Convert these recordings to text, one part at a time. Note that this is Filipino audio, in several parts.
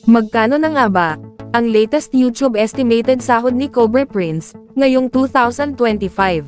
Magkano na nga ba ang latest YouTube estimated sahod ni Cobra Prince ngayong 2025?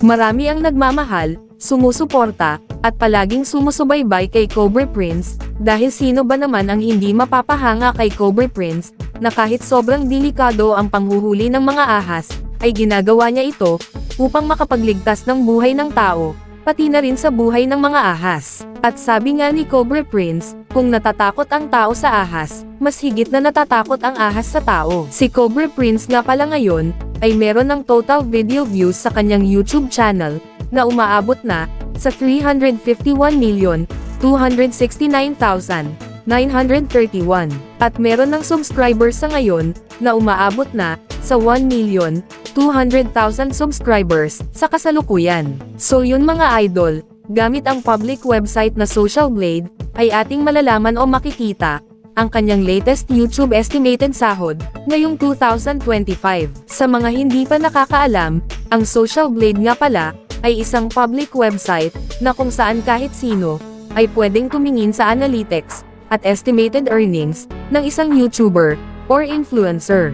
Marami ang nagmamahal, sumusuporta, at palaging sumusubaybay kay Cobra Prince, dahil sino ba naman ang hindi mapapahanga kay Cobra Prince, na kahit sobrang delikado ang panghuhuli ng mga ahas, ay ginagawa niya ito, upang makapagligtas ng buhay ng tao, pati na rin sa buhay ng mga ahas. At sabi nga ni Cobra Prince, kung natatakot ang tao sa ahas, mas higit na natatakot ang ahas sa tao. Si Cobra Prince nga pala ngayon, ay meron ng total video views sa kanyang YouTube channel, na umaabot na, sa 351,269,931. At meron ng subscribers sa ngayon, na umaabot na, sa 1,200,000 subscribers, sa kasalukuyan. So yun mga idol, gamit ang public website na Social Blade, ay ating malalaman o makikita, ang kanyang latest YouTube estimated sahod, ngayong 2025. Sa mga hindi pa nakakaalam, ang Social Blade nga pala, ay isang public website, na kung saan kahit sino, ay pwedeng tumingin sa analytics, at estimated earnings, ng isang YouTuber, or influencer.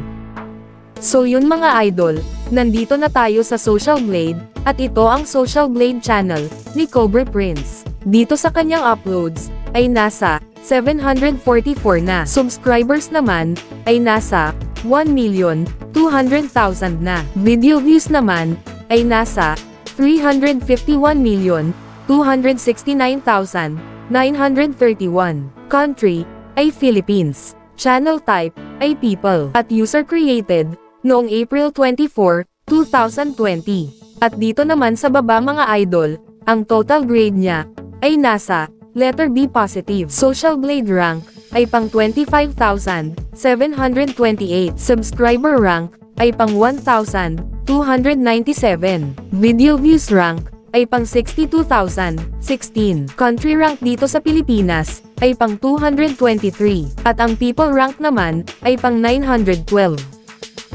So yun mga idol, nandito na tayo sa Social Blade, at ito ang Social Blade channel, ni Cobra Prince. Dito sa kanyang uploads, ay nasa 744 na. Subscribers naman, ay nasa 1,200,000 na. Video views naman, ay nasa 351,269,931. Country, ay Philippines. Channel type, ay people. At user created, noong April 24, 2020. At dito naman sa baba mga idol, ang total grade niya, ay nasa letter B positive. Social Blade rank, ay pang 25,728. Subscriber rank, ay pang 1,297. Video views rank, ay pang 62,016. Country rank dito sa Pilipinas, ay pang 223. At ang people rank naman, ay pang 912.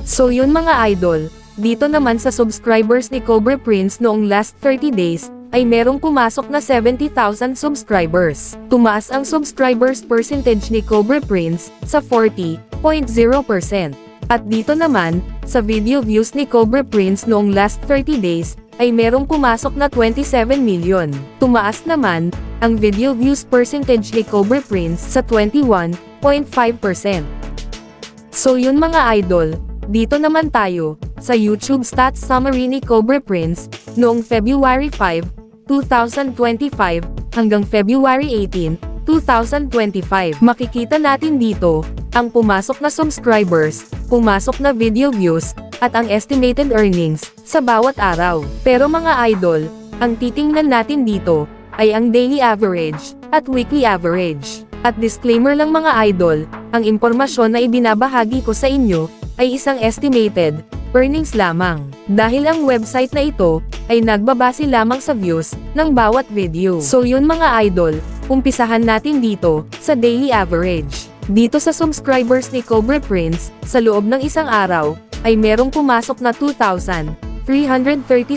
So yun mga idol, dito naman sa subscribers ni Cobra Prince noong last 30 days, ay merong pumasok na 70,000 subscribers. Tumaas ang subscribers percentage ni Cobra Prince, sa 40.0%. At dito naman, sa video views ni Cobra Prince noong last 30 days, ay merong pumasok na 27 million. Tumaas naman, ang video views percentage ni Cobra Prince sa 21.5%. So yun mga idol, dito naman tayo, sa YouTube stats summary ni Cobra Prince, noong February 5, 2025, hanggang February 18, 2025. Makikita natin dito, ang pumasok na subscribers, pumasok na video views, at ang estimated earnings, sa bawat araw. Pero mga idol, ang titingnan natin dito, ay ang daily average, at weekly average. At disclaimer lang mga idol, ang impormasyon na ibinabahagi ko sa inyo, ay isang estimated earnings lamang. Dahil ang website na ito, ay nagbabase lamang sa views, ng bawat video. So yun mga idol, umpisahan natin dito, sa daily average. Dito sa subscribers ni Cobra Prince, sa loob ng isang araw, ay merong pumasok na 2,330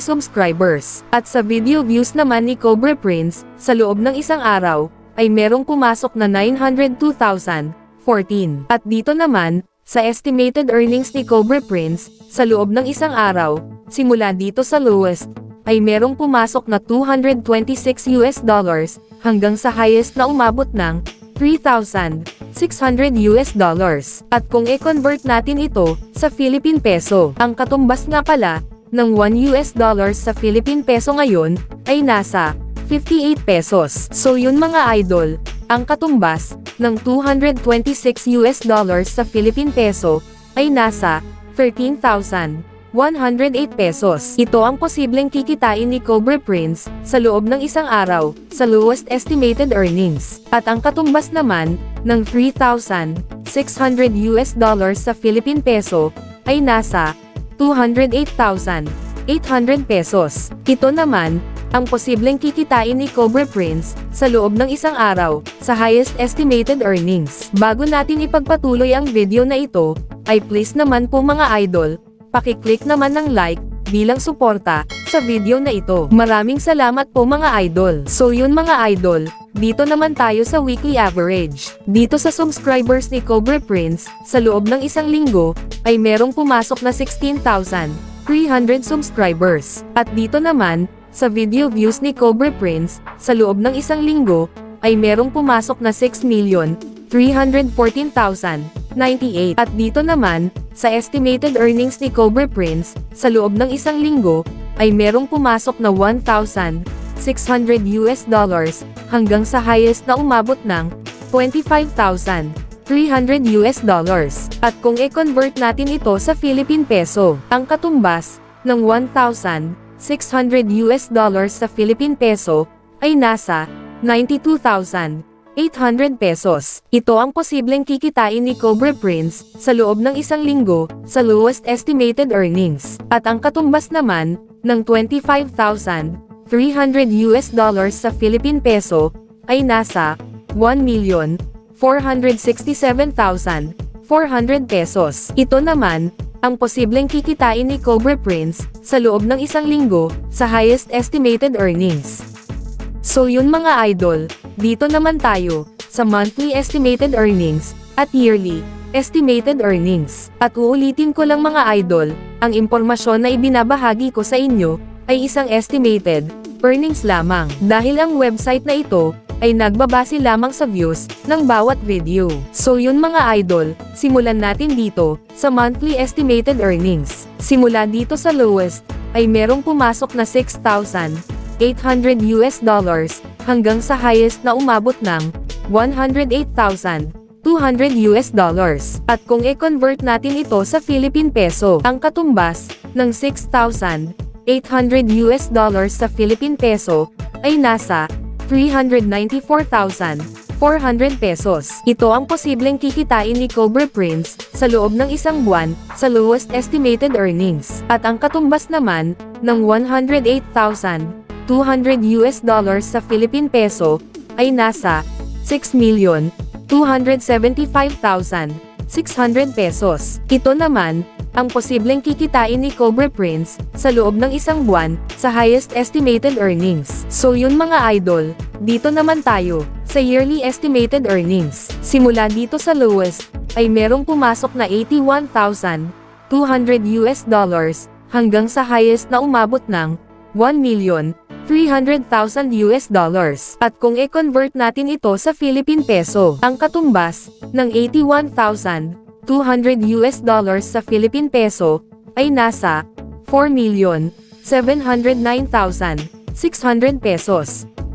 subscribers. At sa video views naman ni Cobra Prince, sa loob ng isang araw, ay merong pumasok na 902,014. At dito naman, sa estimated earnings ni Cobra Prince, sa loob ng isang araw, simula dito sa lowest, ay merong pumasok na $226 hanggang sa highest na umabot ng $3,600. At kung i-convert natin ito sa Philippine Peso, ang katumbas nga pala ng $1 sa Philippine Peso ngayon ay nasa 58 pesos. So yun mga idol, ang katumbas ng $226 sa Philippine Peso ay nasa 13,108 pesos. Ito ang posibleng kikitain ni Cobra Prince sa loob ng isang araw sa lowest estimated earnings. At ang katumbas naman ng $3,600 sa Philippine Peso ay nasa 208,800 pesos. Ito naman ang posibleng kikitain ni Cobra Prince sa loob ng isang araw sa highest estimated earnings. Bago natin ipagpatuloy ang video na ito, ay please naman po mga idol, paki-click naman ng like bilang suporta sa video na ito. Maraming salamat po mga idol. So yun mga idol, dito naman tayo sa weekly average. Dito sa subscribers ni Cobra Prince, sa loob ng isang linggo, ay merong pumasok na 16,300 subscribers. At dito naman, sa video views ni Cobra Prince, sa loob ng isang linggo, ay merong pumasok na 6,314,098. At dito naman, sa estimated earnings ni Cobra Prince, sa loob ng isang linggo, ay merong pumasok na $1,600 hanggang sa highest na umabot ng $25,300. At kung i-convert natin ito sa Philippine Peso, ang katumbas ng $1,600 sa Philippine Peso ay nasa 92,800 pesos. Ito ang posibleng kikitain ni Cobra Prince sa loob ng isang linggo sa lowest estimated earnings. At ang katumbas naman ng $25,300 sa Philippine Peso ay nasa 1,467,400 pesos. Ito naman ang posibleng kikitain ni Cobra Prince sa loob ng isang linggo sa highest estimated earnings. So yun mga idol, dito naman tayo sa monthly estimated earnings at yearly estimated earnings. At uulitin ko lang mga idol, ang impormasyon na ibinabahagi ko sa inyo ay isang estimated earnings lamang dahil ang website na ito ay nagbabase lamang sa views ng bawat video. So yun mga idol, simulan natin dito sa monthly estimated earnings. Simula dito sa lowest ay merong pumasok na $6,800 hanggang sa highest na umabot ng $108,200. At kung i-convert natin ito sa Philippine Peso, ang katumbas ng $6,800 sa Philippine Peso ay nasa 394,400 pesos. Ito ang posibleng kikitain ni Cobra Prince sa loob ng isang buwan sa lowest estimated earnings. At ang katumbas naman ng $108,200 sa Philippine Peso ay nasa 6,275,600 pesos. Ito naman ang posibleng kikitain ni Cobra Prince sa loob ng isang buwan sa highest estimated earnings. So yun mga idol, dito naman tayo sa yearly estimated earnings. Simula dito sa lowest ay merong pumasok na $81,200 hanggang sa highest na umabot ng $1,300,000. At kung i-convert natin ito sa Philippine Peso, ang katumbas ng $81,200 sa Philippine Peso ay nasa 4,709,600 pesos.